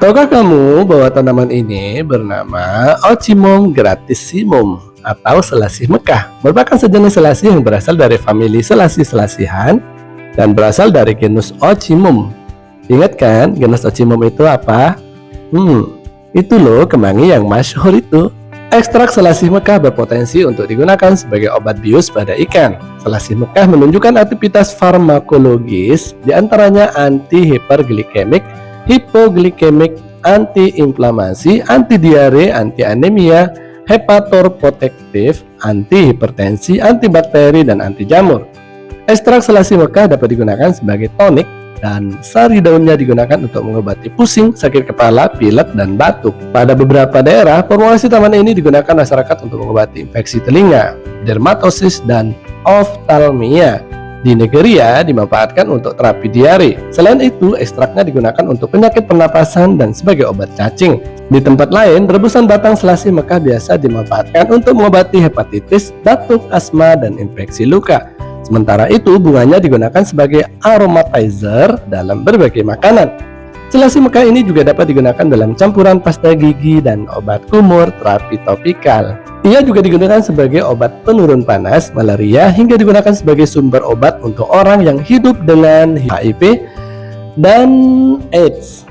Tahukah kamu bahwa tanaman ini bernama Ocimum gratissimum atau selasih Mekah, merupakan sejenis selasih yang berasal dari famili selasih-selasihan dan berasal dari genus Ocimum. Ingat kan genus Ocimum itu apa? Itu loh kemangi yang masyhur itu. Ekstrak selasih Mekah berpotensi untuk digunakan sebagai obat bius pada ikan. Selasih Mekah menunjukkan aktivitas farmakologis, diantaranya anti-hiperglikemik, hipoglikemik, anti-inflamasi, anti-diare, anti-anemia, hepatoprotektif, anti-hipertensi, antibakteri, dan anti-jamur. Ekstrak selasih Mekah dapat digunakan sebagai tonik, dan sari daunnya digunakan untuk mengobati pusing, sakit kepala, pilek, dan batuk. Pada beberapa daerah, formulasi tanaman ini digunakan masyarakat untuk mengobati infeksi telinga, dermatosis, dan oftalmia. Di Nigeria dimanfaatkan untuk terapi diare. Selain itu, ekstraknya digunakan untuk penyakit pernapasan dan sebagai obat cacing. Di tempat lain, rebusan batang selasih Mekah biasa dimanfaatkan untuk mengobati hepatitis, batuk, asma, dan infeksi luka. Sementara itu, bunganya digunakan sebagai aromatizer dalam berbagai makanan. Selasih Mekah ini juga dapat digunakan dalam campuran pasta gigi dan obat kumur terapi topikal. Ia juga digunakan sebagai obat penurun panas, malaria, hingga digunakan sebagai sumber obat untuk orang yang hidup dengan HIV dan AIDS.